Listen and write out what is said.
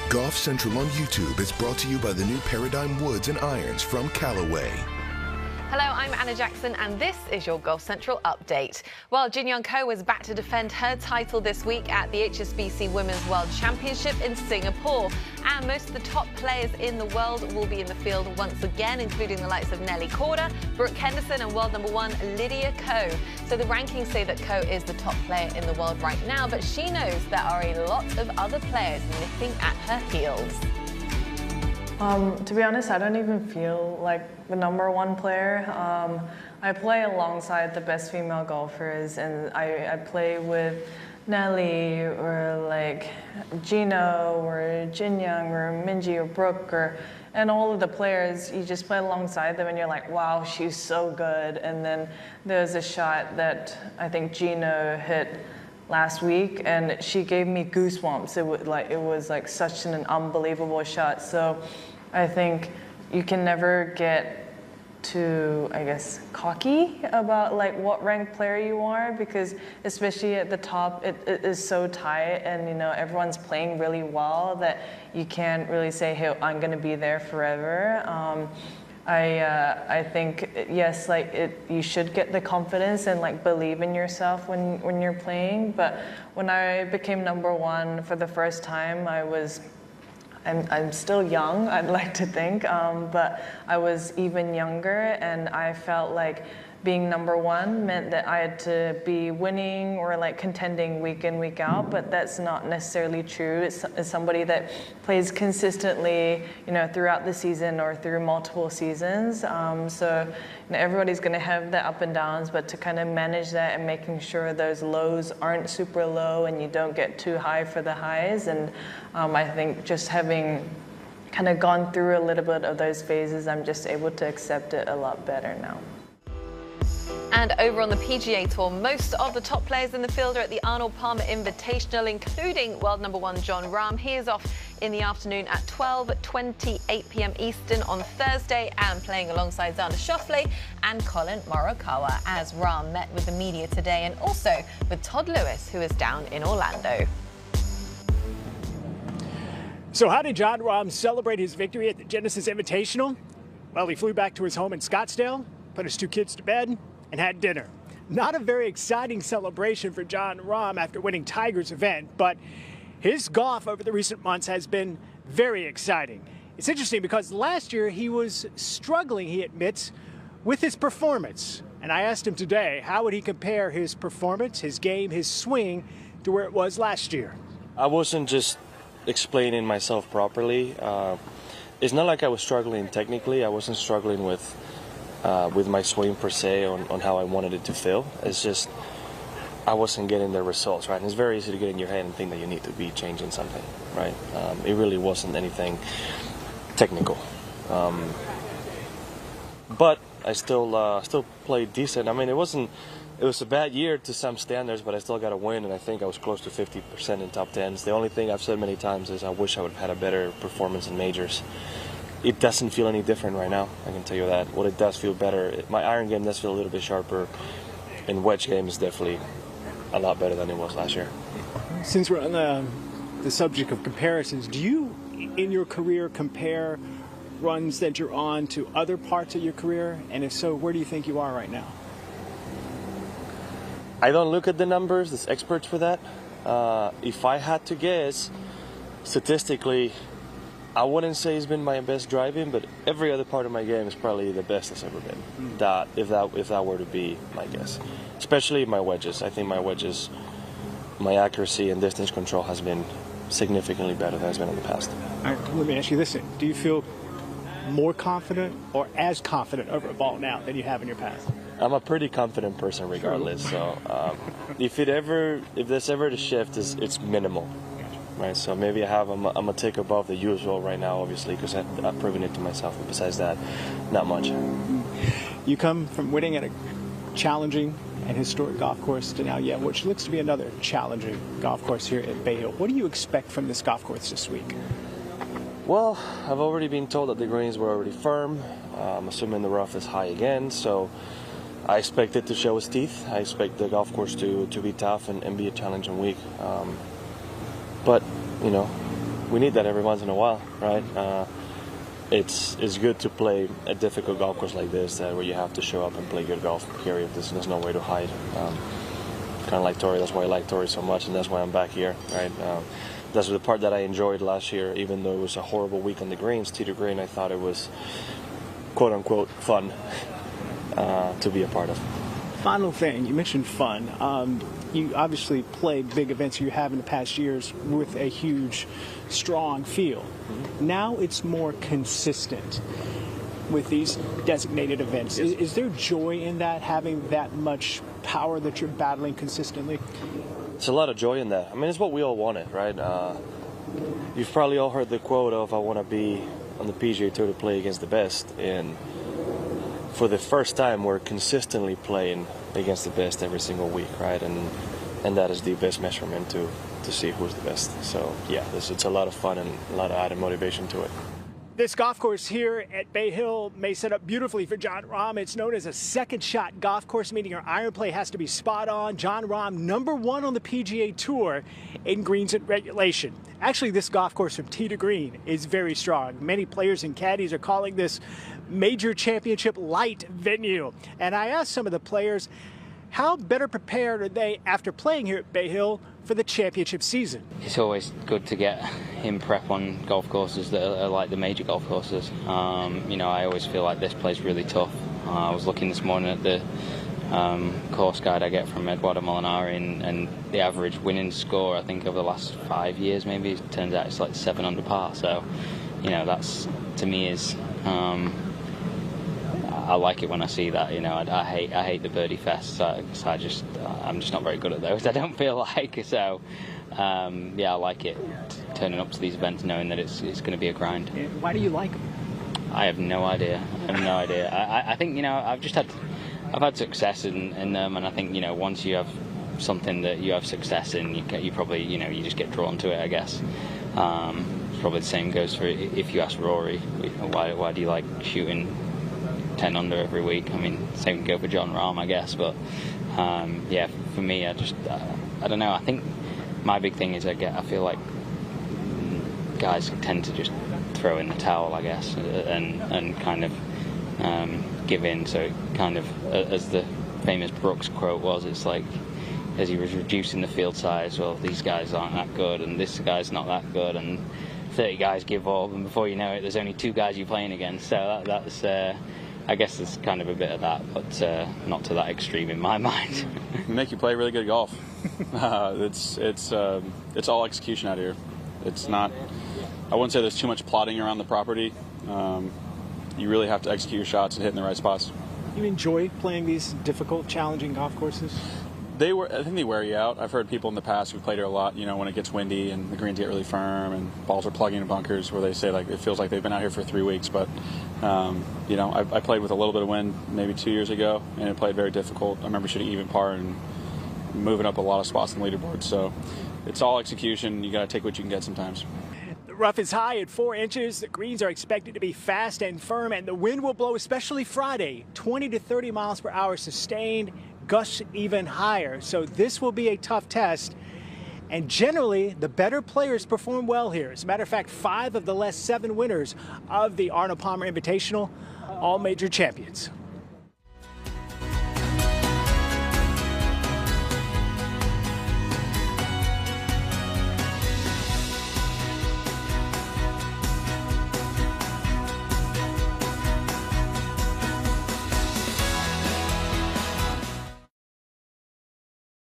Golf Central on YouTube is brought to you by the new Paradigm Woods and Irons from Callaway. Hello, I'm Anna Jackson, and this is your Golf Central update. Well, Lydia Ko was back to defend her title this week at the HSBC Women's World Championship in Singapore. And most of the top players in the world will be in the field once again, including the likes of Nelly Korda, Brooke Henderson, and world number 1, Lydia Ko. So the rankings say that Ko is the top player in the world right now, but she knows there are a lot of other players nipping at her heels. To be honest, I don't even feel like the #1 player. I play alongside the best female golfers, and I play with Nelly or like Gino or Jin Young or Minji or Brooke and all of the players. You just play alongside them and you're like, wow, she's so good. And then there's a shot that I think Gino hit last week, and she gave me goosebumps. It was like such an unbelievable shot. So I think you can never get too, I guess, cocky about like what ranked player you are, because especially at the top, it is so tight, and you know everyone's playing really well that you can't really say, hey, I'm going to be there forever. I think yes, you should get the confidence and like believe in yourself when you're playing. But when I became #1 for the first time, I'm still young, I'd like to think, but I was even younger, and I felt like being #1 meant that I had to be winning or like contending week in, week out, but that's not necessarily true. As somebody that plays consistently, you know, throughout the season or through multiple seasons. So you know, everybody's going to have the up and downs, but to kind of manage that and making sure those lows aren't super low and you don't get too high for the highs. And I think just having kind of gone through a little bit of those phases, I'm just able to accept it a lot better now. And over on the PGA Tour, most of the top players in the field are at the Arnold Palmer Invitational, including world #1 Jon Rahm. He is off in the afternoon at 12:28 p.m. Eastern on Thursday, and playing alongside Xander Schauffele and Collin Morikawa, as Rahm met with the media today, and also with Todd Lewis, who is down in Orlando. So how did Jon Rahm celebrate his victory at the Genesis Invitational? Well, he flew back to his home in Scottsdale, put his 2 kids to bed, and had dinner. Not a very exciting celebration for Jon Rahm after winning Tiger's event, but his golf over the recent months has been very exciting. It's interesting because last year he was struggling, he admits, with his performance. And I asked him today, how would he compare his performance, his game, his swing to where it was last year? I wasn't just explaining myself properly. It's not like I was struggling technically. I wasn't struggling with my swing per se on how I wanted it to feel. It's just I wasn't getting the results, right? And it's very easy to get in your head and think that you need to be changing something, right? It really wasn't anything technical. But I still played decent. I mean, it was a bad year to some standards, but I still got a win, and I think I was close to 50% in top 10s. The only thing I've said many times is I wish I would have had a better performance in majors. It doesn't feel any different right now, I can tell you that. What it does feel better, my iron game does feel a little bit sharper, and wedge game is definitely a lot better than it was last year. Since we're on the subject of comparisons, do you, in your career, compare runs that you're on to other parts of your career? And if so, where do you think you are right now? I don't look at the numbers, there's experts for that. If I had to guess, statistically, I wouldn't say it's been my best driving, but every other part of my game is probably the best it's ever been. If that were to be my guess, especially my wedges. I think my wedges, my accuracy and distance control has been significantly better than it's been in the past. All right, let me ask you this: do you feel more confident or as confident over a ball now than you have in your past? I'm a pretty confident person, regardless. So if there's ever the shift, it's minimal. Right, so maybe I'm a tick above the usual right now, obviously, because I've proven it to myself. But besides that, not much. You come from winning at a challenging and historic golf course to now, which looks to be another challenging golf course here at Bay Hill. What do you expect from this golf course this week? Well, I've already been told that the greens were already firm. I'm assuming the rough is high again, so I expect it to show its teeth. I expect the golf course to be tough and be a challenging week. But, you know, we need that every once in a while, right? It's good to play a difficult golf course like this, where you have to show up and play good golf, period. There's no way to hide. Kind of like Torrey, that's why I like Torrey so much, and that's why I'm back here, right? That's the part that I enjoyed last year, even though it was a horrible week on the greens, tee to green, I thought it was, quote-unquote, fun to be a part of. Final thing, you mentioned fun. You obviously play big events you have in the past years with a huge, strong feel. Mm-hmm. Now it's more consistent with these designated events. Yes. Is there joy in that, having that much power that you're battling consistently? It's a lot of joy in that. I mean, it's what we all wanted, right? You've probably all heard the quote of, I want to be on the PGA Tour to play against the best. And for the first time, we're consistently playing against the best every single week, right? And that is the best measurement to see who's the best. So, yeah, it's a lot of fun and a lot of added motivation to it. This golf course here at Bay Hill may set up beautifully for Jon Rahm. It's known as a second shot golf course, meaning your iron play has to be spot on. Jon Rahm, #1 on the PGA Tour in greens and regulation. Actually, this golf course from tee to green is very strong. Many players and caddies are calling this major championship light venue. And I asked some of the players, how better prepared are they after playing here at Bay Hill for the championship season? It's always good to get in prep on golf courses that are like the major golf courses. I always feel like this place really tough. I was looking this morning at the course guide I get from Eduardo Molinari, and the average winning score, I think, over the last 5 years, maybe, it turns out it's like 7 under par. So, that's, to me, is... I like it when I see that. I hate the birdie fest, so I'm just not very good at those. I don't feel like so. I like it, turning up to these events knowing that it's going to be a grind. Why do you like them? I have no idea. I think I've had success in them, and I think once you have something that you have success in, you probably you just get drawn to it, I guess. Probably the same goes for if you ask Rory, why do you like shooting 10 under every week? I mean, same can go for Jon Rahm, I guess, but for me, I don't know. I think my big thing is I feel like guys tend to just throw in the towel, I guess, and kind of give in. So it kind of, as the famous Brooks quote was, it's like, as he was reducing the field size, well, these guys aren't that good, and this guy's not that good, and 30 guys give up, and before you know it, there's only 2 guys you're playing against. So that's I guess there's kind of a bit of that, but not to that extreme in my mind. Make you play really good golf. It's all execution out here. It's not. I wouldn't say there's too much plotting around the property. You really have to execute your shots and hit in the right spots. You enjoy playing these difficult, challenging golf courses? I think they wear you out. I've heard people in the past who played here a lot, when it gets windy and the greens get really firm and balls are plugging in bunkers, where they say like it feels like they've been out here for 3 weeks. But I played with a little bit of wind maybe 2 years ago, and it played very difficult. I remember shooting even par and moving up a lot of spots on the leaderboard. So it's all execution. You got to take what you can get sometimes. The rough is high at 4 inches. The greens are expected to be fast and firm, and the wind will blow, especially Friday, 20 to 30 miles per hour sustained. Gusts even higher. So this will be a tough test. And generally, the better players perform well here. As a matter of fact, 5 of the last 7 winners of the Arnold Palmer Invitational, all major champions.